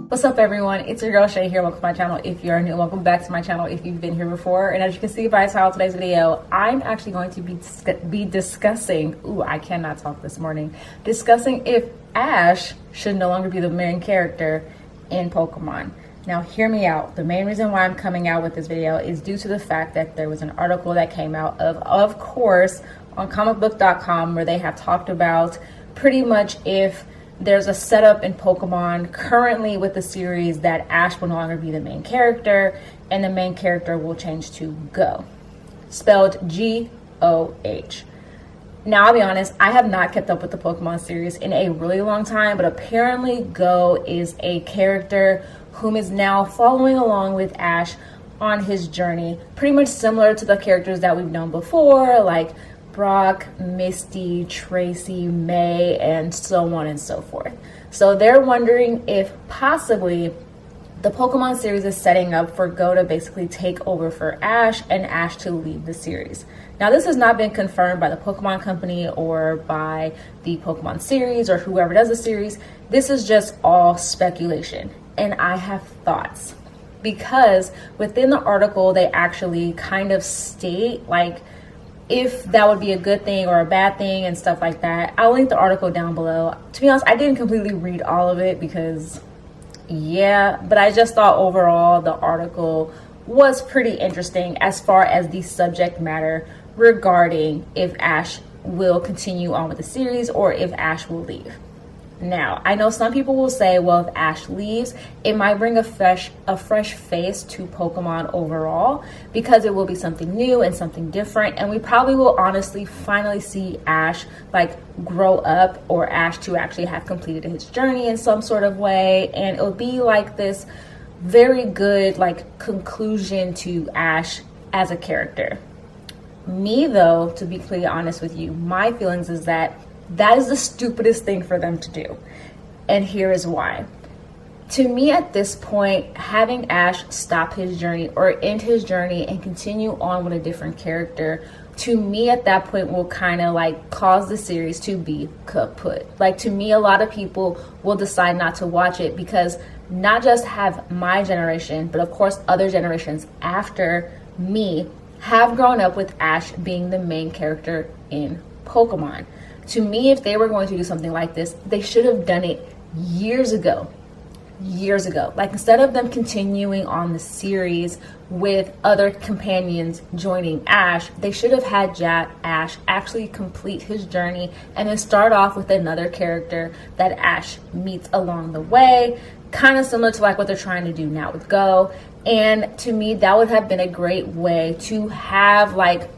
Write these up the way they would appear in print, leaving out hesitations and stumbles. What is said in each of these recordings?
What's up, everyone? It's your girl Shay here. Welcome to my channel if you're new. Welcome back to my channel if you've been here before. And as you can see by the title of today's video, I'm actually going to be discussing, I cannot talk this morning, discussing if Ash should no longer be the main character in Pokemon. Now, hear me out. The main reason why I'm coming out with this video is due to the fact that there was an article that came out of course, on comicbook.com, where they have talked about pretty much if there's a setup in Pokemon currently with the series that Ash will no longer be the main character and the main character will change to Go, spelled G-O-H. Now, I'll be honest, I have not kept up with the Pokemon series in a really long time, but apparently Go is a character whom is now following along with Ash on his journey, pretty much similar to the characters that we've known before, like Brock, Misty, Tracy, May, and so on and so forth. So they're wondering if possibly the Pokemon series is setting up for Go to basically take over for Ash and Ash to leave the series. Now, this has not been confirmed by the Pokemon Company or by the Pokemon series or whoever does the series. This is just all speculation, and I have thoughts. Because within the article, they actually kind of state, like, if that would be a good thing or a bad thing and stuff like that. I'll link the article down below. To be honest, I didn't completely read all of it because, but I just thought overall the article was pretty interesting as far as the subject matter regarding if Ash will continue on with the series or if Ash will leave. Now, I know some people will say, well, if Ash leaves, it might bring a fresh face to Pokemon overall because it will be something new and something different. And we probably will honestly finally see Ash like grow up, or Ash to actually have completed his journey in some sort of way. And it'll be like this very good like conclusion to Ash as a character. Me though, to be completely honest with you, my feelings is that is the stupidest thing for them to do. And here is why. To me, at this point, having Ash stop his journey or end his journey and continue on with a different character, to me at that point will kind of like cause the series to be kaput. Like, to me, a lot of people will decide not to watch it because not just have my generation, but of course other generations after me have grown up with Ash being the main character in Pokemon. To me, if they were going to do something like this, they should have done it years ago. Like, instead of them continuing on the series with other companions joining Ash, they should have had Ash actually complete his journey and then start off with another character that Ash meets along the way, kind of similar to like what they're trying to do now with Go. And to me, that would have been a great way to have like,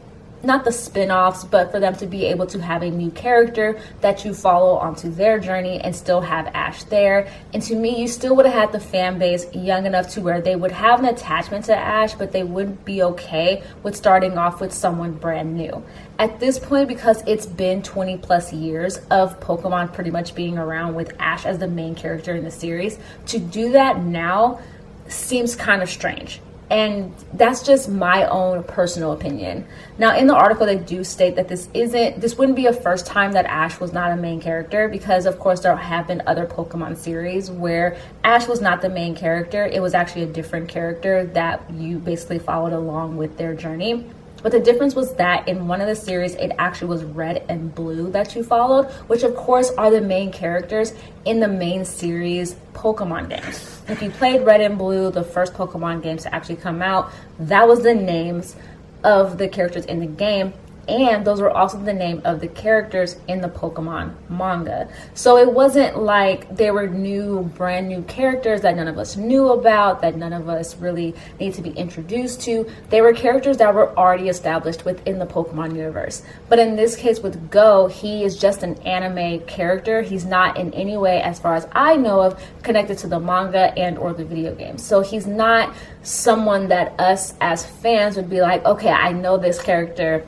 not the spin-offs, but for them to be able to have a new character that you follow onto their journey and still have Ash there. And to me, you still would have had the fan base young enough to where they would have an attachment to Ash, but they wouldn't be okay with starting off with someone brand new. At this point, because it's been 20 plus years of Pokemon pretty much being around with Ash as the main character in the series, to do that now seems kind of strange. And that's just my own personal opinion. Now, in the article, they do state that this wouldn't be a first time that Ash was not a main character, because of course there have been other Pokemon series where Ash was not the main character. It was actually a different character that you basically followed along with their journey. But the difference was that in one of the series, it actually was Red and Blue that you followed, which of course are the main characters in the main series Pokemon games. If you played Red and Blue, the first Pokemon games to actually come out, that was the names of the characters in the game. And those were also the name of the characters in the Pokemon manga. So it wasn't like they were brand new characters that none of us knew about, that none of us really need to be introduced to. They were characters that were already established within the Pokemon universe. But in this case with Go, he is just an anime character. He's not in any way, as far as I know of, connected to the manga and or the video games. So he's not someone that us as fans would be like, okay, I know this character,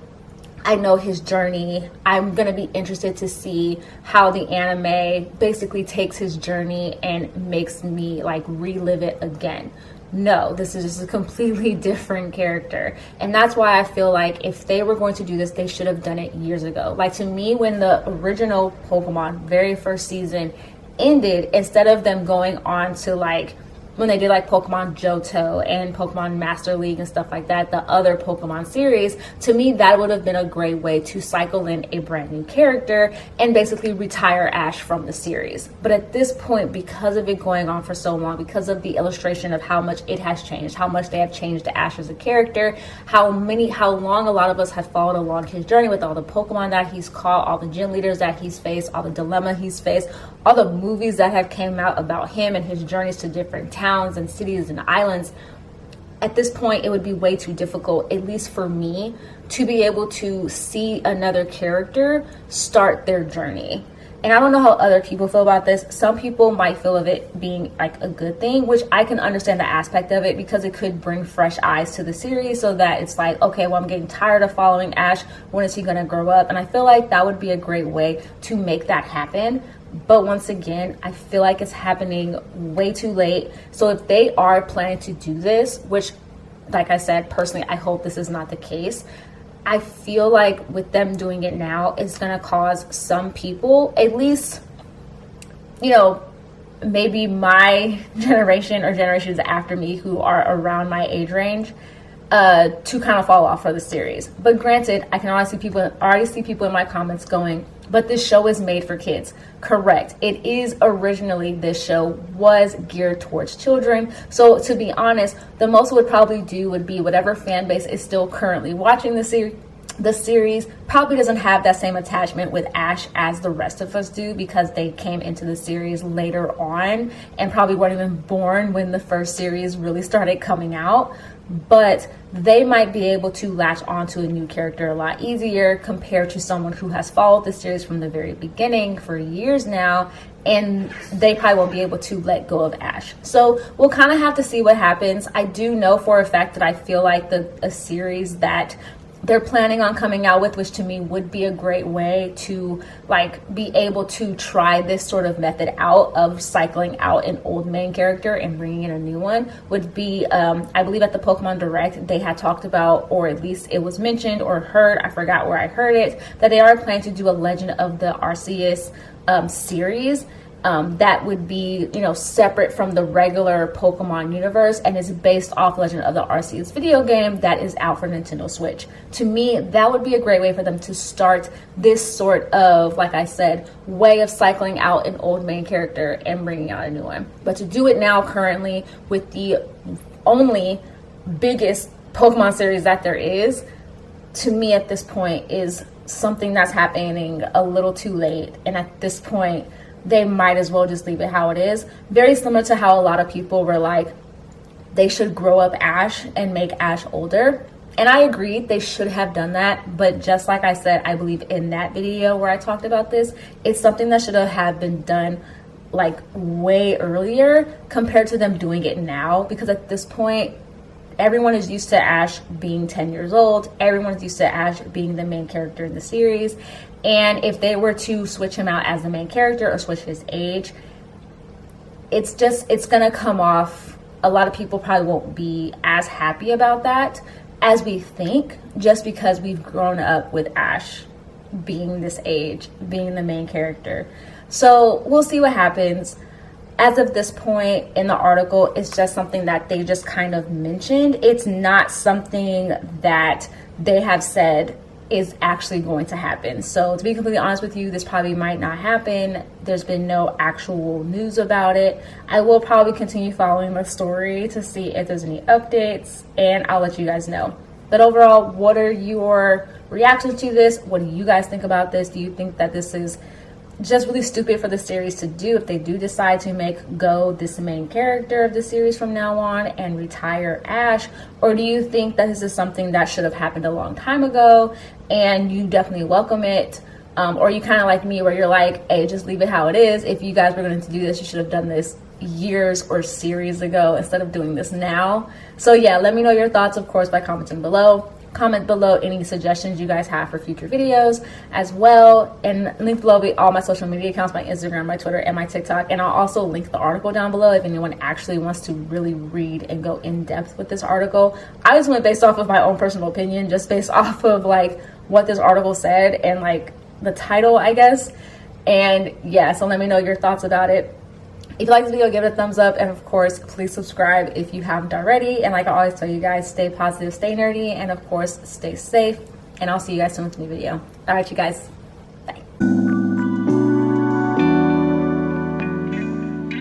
I know his journey, I'm going to be interested to see how the anime basically takes his journey and makes me like relive it again. No, this is just a completely different character. And that's why I feel like if they were going to do this, they should have done it years ago. Like, to me, when the original Pokemon very first season ended, instead of them going on to like when they did like Pokemon Johto and Pokemon Master League and stuff like that, the other Pokemon series, to me, that would have been a great way to cycle in a brand new character and basically retire Ash from the series. But at this point, because of it going on for so long, because of the illustration of how much it has changed, how much they have changed Ash as a character, how long a lot of us have followed along his journey with all the Pokemon that he's caught, all the gym leaders that he's faced, all the dilemma he's faced, all the movies that have came out about him and his journeys to different towns and cities and islands. At this point, it would be way too difficult, at least for me, to be able to see another character start their journey. And I don't know how other people feel about this. Some people might feel of it being like a good thing, which I can understand the aspect of it, because it could bring fresh eyes to the series, so that it's like, okay, well, I'm getting tired of following Ash. When is he going to grow up? And I feel like that would be a great way to make that happen. But once again, I feel like it's happening way too late. So if they are planning to do this, which, like I said, personally, I hope this is not the case, I feel like with them doing it now, it's going to cause some people, at least, you know, maybe my generation or generations after me who are around my age range, to kind of fall off for the series. But granted, I can already see people in my comments going, but this show is made for kids. Correct. It is originally, this show was geared towards children. So to be honest, the most it would probably do would be whatever fan base is still currently watching the series probably doesn't have that same attachment with Ash as the rest of us do, because they came into the series later on and probably weren't even born when the first series really started coming out. But they might be able to latch onto a new character a lot easier compared to someone who has followed the series from the very beginning for years now, and they probably won't be able to let go of Ash. So we'll kind of have to see what happens. I do know for a fact that I feel like a series that they're planning on coming out with, which to me would be a great way to like be able to try this sort of method out of cycling out an old main character and bringing in a new one, would be I believe at the Pokemon Direct they had talked about, or at least it was mentioned or heard, I forgot where I heard it, that they are planning to do a Legend of the Arceus series. That would be, you know, separate from the regular Pokemon universe, and is based off Legend of the Arceus video game that is out for Nintendo Switch. To me, that would be a great way for them to start this sort of, like I said, way of cycling out an old main character and bringing out a new one. But to do it now currently with the only biggest Pokemon series that there is, to me at this point is something that's happening a little too late. And at this point, they might as well just leave it how it is. Very similar to how a lot of people were like, they should grow up Ash and make Ash older. And I agree, they should have done that. But just like I said, I believe in that video where I talked about this, it's something that should have been done like way earlier compared to them doing it now. Because at this point, everyone is used to Ash being 10 years old. Everyone's used to Ash being the main character in the series. And if they were to switch him out as the main character or switch his age, it's going to come off. A lot of people probably won't be as happy about that as we think, just because we've grown up with Ash being this age, being the main character. So we'll see what happens. As of this point in the article, it's just something that they just kind of mentioned. It's not something that they have said is actually going to happen. So to be completely honest with you, this probably might not happen. There's been no actual news about it. I will probably continue following the story to see if there's any updates, and I'll let you guys know. But overall, what are your reactions to this? What do you guys think about this? Do you think that this is just really stupid for the series to do if they do decide to make Go this main character of the series from now on and retire Ash? Or do you think that this is something that should have happened a long time ago and you definitely welcome it? Or you kind of like me where you're like, hey, just leave it how it is. If you guys were going to do this, you should have done this years or series ago instead of doing this now. So yeah, let me know your thoughts, of course, by commenting below. Comment below any suggestions you guys have for future videos as well, and link below will be all my social media accounts, my Instagram, my Twitter, and my TikTok. And I'll also link the article down below if anyone actually wants to really read and go in depth with this article. I just went based off of my own personal opinion, just based off of like what this article said and like the title, I guess. And yeah, so let me know your thoughts about it. If you like this video, give it a thumbs up, and of course, please subscribe if you haven't already. And like I always tell you guys, stay positive, stay nerdy, and of course, stay safe. And I'll see you guys soon with a new video. All right, you guys.